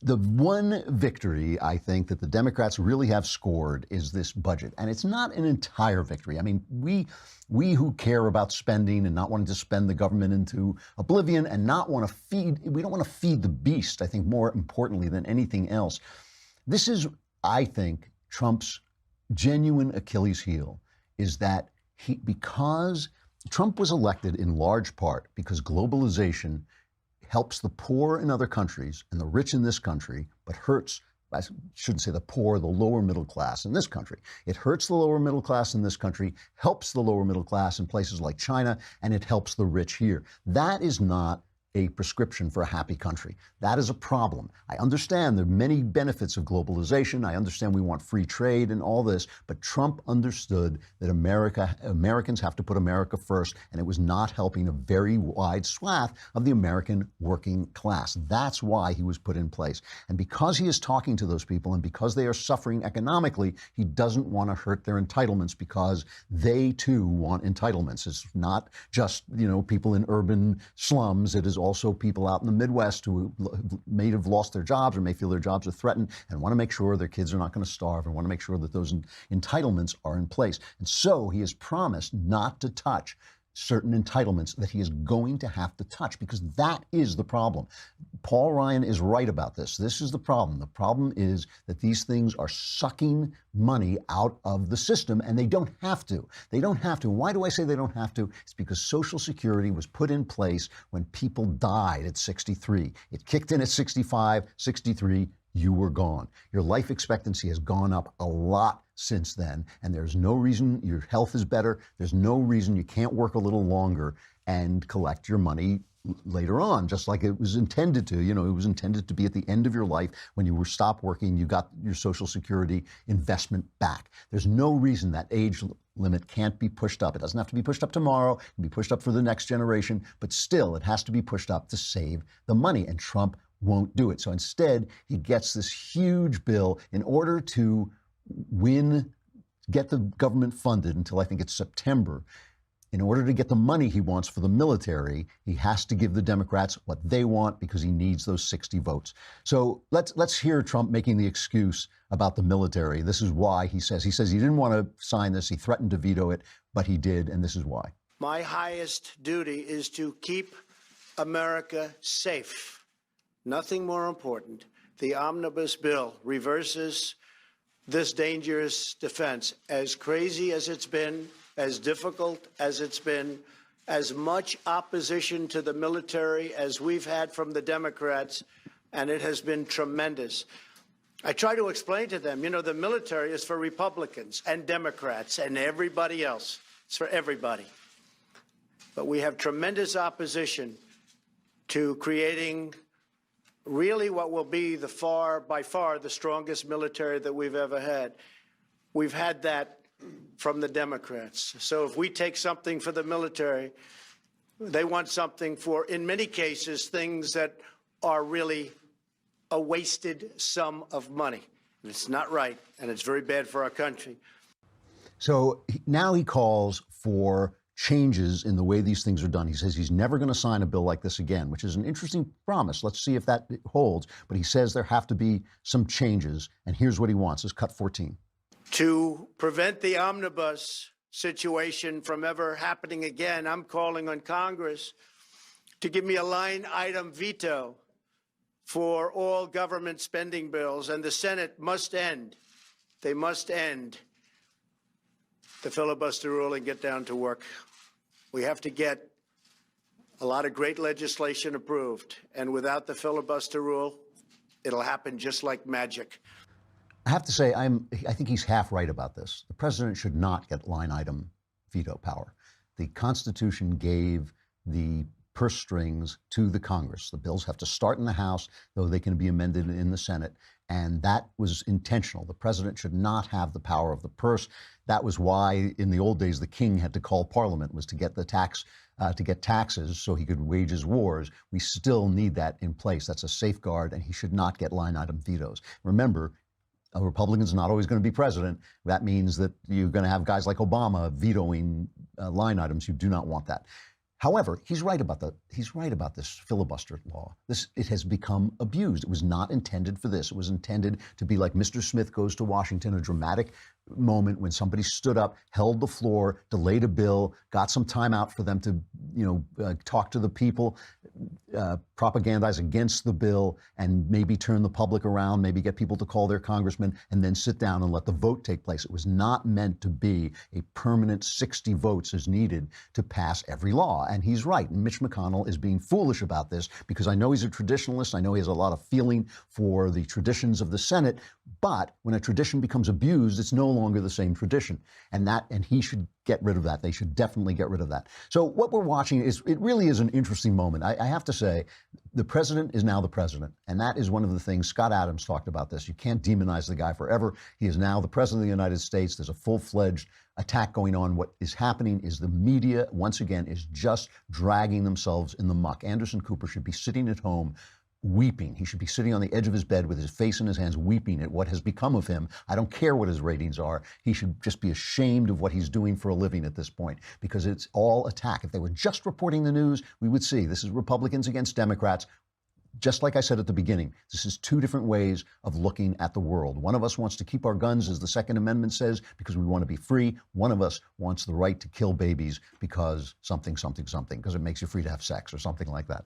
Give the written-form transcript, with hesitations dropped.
The one victory I think that the Democrats really have scored is this budget. And it's not an entire victory. I mean, we who care about spending and not wanting to spend the government into oblivion and not want to we don't want to feed the beast, I think more importantly than anything else. This is, I think, Trump's genuine Achilles heel is that because Trump was elected in large part because globalization helps the poor in other countries and the rich in this country, but hurts, I shouldn't say the poor, the lower middle class in this country. It hurts the lower middle class in this country, helps the lower middle class in places like China, and it helps the rich here. That is not a prescription for a happy country. That is a problem. I understand there are many benefits of globalization. I understand we want free trade and all this, but Trump understood that Americans have to put America first, and it was not helping a very wide swath of the American working class. That's why he was put in place. And because he is talking to those people and because they are suffering economically, he doesn't want to hurt their entitlements because they too want entitlements. It's not just, people in urban slums. It is also people out in the Midwest who may have lost their jobs or may feel their jobs are threatened and want to make sure their kids are not going to starve and want to make sure that those entitlements are in place. And so he has promised not to touch certain entitlements that he is going to have to touch because that is the problem. Paul Ryan is right about this. This is the problem. The problem is that these things are sucking money out of the system and they don't have to. They don't have to. Why do I say they don't have to? It's because Social Security was put in place when people died at 63. It kicked in at 65, 63. You were gone. Your life expectancy has gone up a lot since then, and there's no reason your health is better. There's no reason you can't work a little longer and collect your money later on, just like it was intended to. It was intended to be at the end of your life when you were stopped working, you got your Social Security investment back. There's no reason that age limit can't be pushed up. It doesn't have to be pushed up tomorrow. It can be pushed up for the next generation, but still it has to be pushed up to save the money, and Trump won't do it. So instead, he gets this huge bill in order to get the government funded until I think it's September. In order to get the money he wants for the military, he has to give the Democrats what they want because he needs those 60 votes. So let's hear Trump making the excuse about the military. This is why he says he didn't want to sign this. He threatened to veto it, but he did, and this is why. My highest duty is to keep America safe. Nothing more important. The omnibus bill reverses this dangerous defense. As crazy as it's been, as difficult as it's been, as much opposition to the military as we've had from the Democrats, and it has been tremendous. I try to explain to them, the military is for Republicans and Democrats and everybody else. It's for everybody. But we have tremendous opposition to creating really what will be by far the strongest military that we've ever had. We've had that from the Democrats. So if we take something for the military, they want something for, in many cases, things that are really a wasted sum of money. And it's not right, and it's very bad for our country. So now he calls for changes in the way these things are done. He says he's never going to sign a bill like this again, which is an interesting promise. Let's see if that holds. But he says there have to be some changes. And here's what he wants, is cut 14. To prevent the omnibus situation from ever happening again, I'm calling on Congress to give me a line item veto for all government spending bills. And the Senate must end. They must end the filibuster rule and get down to work. We have to get a lot of great legislation approved. And without the filibuster rule, it'll happen just like magic. I have to say, I think he's half right about this. The president should not get line item veto power. The Constitution gave the purse strings to the Congress. The bills have to start in the House, though they can be amended in the Senate. And that was intentional. The president should not have the power of the purse. That was why, in the old days, the king had to call Parliament, was to get the taxes so he could wage his wars. We still need that in place. That's a safeguard, and he should not get line item vetoes. Remember, a Republican's not always going to be president. That means that you're going to have guys like Obama vetoing line items. You do not want that. However, he's right about this filibuster law. It has become abused. It was not intended for this. It was intended to be like Mr. Smith Goes to Washington, a dramatic moment when somebody stood up, held the floor, delayed a bill, got some time out for them to, talk to the people, propagandize against the bill, and maybe turn the public around, maybe get people to call their congressman, and then sit down and let the vote take place. It was not meant to be a permanent 60 votes is needed to pass every law. And he's right. And Mitch McConnell is being foolish about this because I know he's a traditionalist. I know he has a lot of feeling for the traditions of the Senate. But when a tradition becomes abused, it's no longer the same tradition. And he should get rid of that. They should definitely get rid of that. So what we're watching it really is an interesting moment. I have to say, the president is now the president. And that is one of the things Scott Adams talked about this. You can't demonize the guy forever. He is now the president of the United States. There's a full-fledged attack going on. What is happening is the media, once again, is just dragging themselves in the muck. Anderson Cooper should be sitting at home weeping. He should be sitting on the edge of his bed with his face in his hands, weeping at what has become of him. I don't care what his ratings are. He should just be ashamed of what he's doing for a living at this point, because it's all attack. If they were just reporting the news, we would see this is Republicans against Democrats. Just like I said at the beginning, this is two different ways of looking at the world. One of us wants to keep our guns, as the Second Amendment says, because we want to be free. One of us wants the right to kill babies because something, because it makes you free to have sex or something like that.